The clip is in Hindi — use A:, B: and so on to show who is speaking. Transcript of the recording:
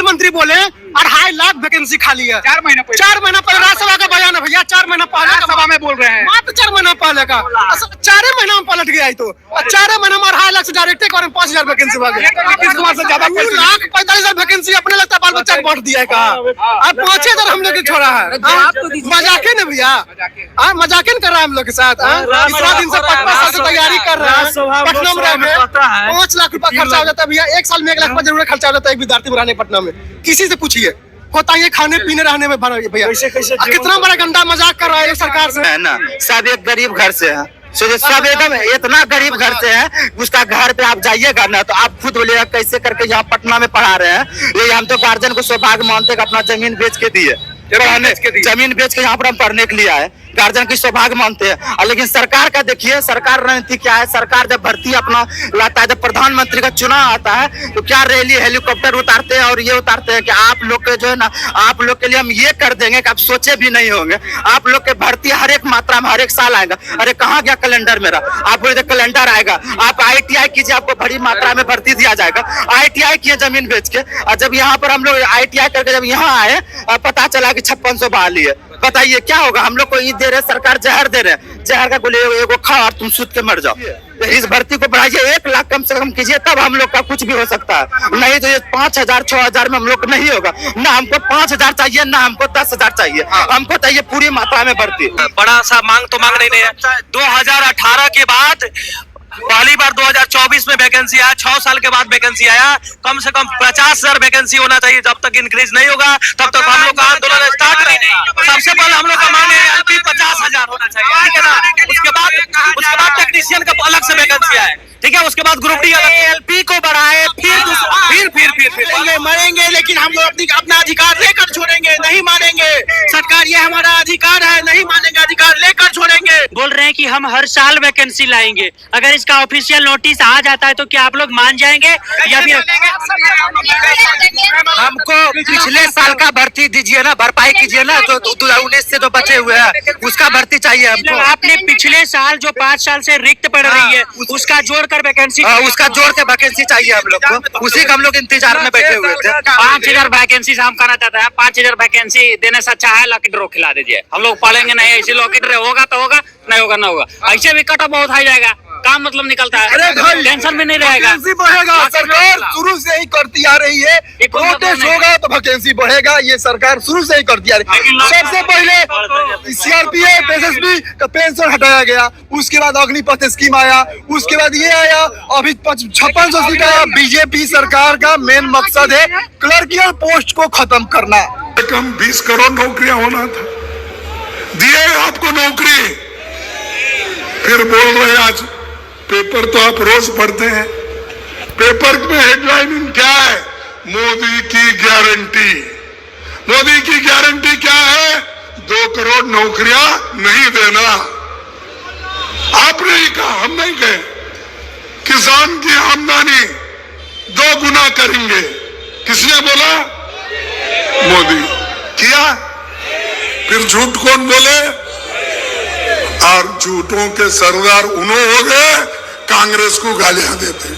A: रेल मंत्री बोले 2.5 लाख वैकेंसी खाली है।
B: 4 महीना
A: पहले राज्यसभा का बयान है भैया, 4 महीना पहले
B: सभा में बोल रहे हैं,
A: मात्र 4 महीना पहले का। 4 महीना में पलट गया तो 4 महीना में 2.5 लाख से डायरेक्ट 5,000 वैकेंसी भाग गया। 2,45,000 वैकेंसी अपने लगता है बाल बच्चा को बांट दिया है कहा। अब 5,000 हम लोग छोड़ा है, मजाके न भैया, मजाके कर रहा है हम लोग के साथ। इतना दिन से पटना से तैयारी कर रहा है, पटना में रह 5 लाख रुपया खर्चा हो जाता है भैया। 1 साल में 1 लाख रुपया जरूर खर्चा हो जाता है एक विद्यार्थी बढ़ाने पटना में। किसी से पूछिए, होता है खाने पीने रहने में भैया। कितना बड़ा गंदा मजाक कर रहा है सरकार से,
C: है ना। सब एक गरीब घर से है, सब एकदम इतना गरीब घर से है। उसका घर पे आप जाइएगा ना तो आप खुद बोलिएगा कैसे करके यहाँ पटना में पढ़ा रहे हैं। ये हम तो गार्जियन को सौभाग्य मानते हैं, अपना जमीन बेच के दिए, जमीन बेच के यहाँ पर हम पढ़ने के लिए आए, गार्जियन की सौभाग्य मानते हैं। लेकिन सरकार का देखिए, सरकार रणनीति क्या है। सरकार जब भर्ती अपना लाता है, जब प्रधानमंत्री का चुनाव आता है तो क्या रैली हेलीकॉप्टर उतारते हैं और ये उतारते हैं कि आप लोग के जो है ना, आप लोग के लिए हम ये कर देंगे कि आप सोचे भी नहीं होंगे। आप लोग के भर्ती हर एक मात्रा में हर एक साल आएगा। अरे कहाँ गया कैलेंडर मेरा? आप बोले कैलेंडर आएगा। आप ITI कीजिए, आपको बड़ी मात्रा में भर्ती दिया जाएगा। ITI किए जमीन बेच के, और जब यहाँ पर हम लोग ITI करके जब यहाँ आए पता चला कि 5600 बहाली है। बताइए क्या होगा? हम लोग को ईद दे रहे, सरकार जहर दे रहे हैं। जहर का गोली एगो खाओ और तुम सूत के मर जाओ। तो इस भर्ती को बढ़ाइए, 1 लाख कम से कम कीजिए, तब हम लोग का कुछ भी हो सकता है। नहीं तो ये 5,000 6,000 में हम लोग नहीं होगा। ना हमको 5,000 चाहिए, ना हमको 10,000 चाहिए, हमको चाहिए पूरी मात्रा में भर्ती।
D: बड़ा सा मांग तो मांग नहीं है। 2018 के बाद पहली बार 2024 में वैकेंसी आया, 6 साल के बाद वैकेंसी आया। कम से कम 50,000 वैकेंसी होना चाहिए। जब तक इंक्रीज नहीं होगा तब तक हम लोग का आंदोलन स्टार्ट नहीं। सबसे पहले हम लोग का मांग है LP 50,000 होना चाहिए, ठीक है ना। उसके बाद टेक्नीशियन का अलग से वैकेंसी आए, ठीक है। उसके बाद ग्रुप डी LP को बढ़ाए, फिर
A: मरेंगे, लेकिन हम लोग अपना अधिकार लेकर छोड़ेंगे, नहीं मानेंगे। सरकार ये हमारा अधिकार है, नहीं मानेंगे, अधिकार लेकर छोड़ेंगे।
E: बोल रहे हैं कि हम हर साल वैकेंसी लाएंगे। अगर इसका ऑफिशियल नोटिस आ जाता है तो क्या आप लोग मान जाएंगे या फिर?
C: हमको पिछले साल का भर्ती दीजिए ना, भरपाई कीजिए ना, जो 2019 से जो बचे हुए हैं उसका भर्ती चाहिए हमको।
E: आपने पिछले साल जो 5 साल से रिक्त पड़ रही है उसका जोड़कर वैकेंसी,
C: उसका जोड़ के वैकेंसी चाहिए हम लोग को। उसी का हम लोग इंतजार में बैठे हुए थे।
E: 5,000 वैकेंसी हम करना चाहते हैं। 5,000 वैकेंसी देने से अच्छा है लॉकेट ड्रॉ खिला दीजिए। हम लोग पढ़ेंगे नहीं, ऐसे लॉकेट ड्रॉ होगा तो होगा, नहीं होगा ना होगा। ऐसे भी कट ऑफ बहुत हाई जाएगा, काम मतलब निकलता है, टेंशन भी नहीं रहेगा।
A: बढ़ेगा, सरकार शुरू से ही करती आ रही है। प्रोटेस्ट होगा तो वैकेंसी बढ़ेगा, ये सरकार शुरू से ही करती आ रही है। सबसे पहले CRPF SSB का पेंशन हटाया गया, उसके बाद अग्निपथ स्कीम आया, उसके बाद ये आया, अभी 5600 सीट आया। बीजेपी सरकार का मेन मकसद है क्लर्कियल पोस्ट को खत्म करना।
F: कम 20 करोड़ नौकरियां होना था, दिए आपको नौकरी, फिर बोल रहे आज पेपर तो आप रोज पढ़ते हैं, पेपर में हेडलाइन क्या है? मोदी की गारंटी। मोदी की गारंटी क्या है? 2 करोड़ नौकरियां नहीं देना। आपने ही कहा, हम नहीं कहे। किसान की आमदनी 2 गुना करेंगे, किसने बोला? मोदी। किया? फिर झूठ कौन बोले? और झूठों के सरदार उन्होंने हो गए, कांग्रेस को गालियां देते।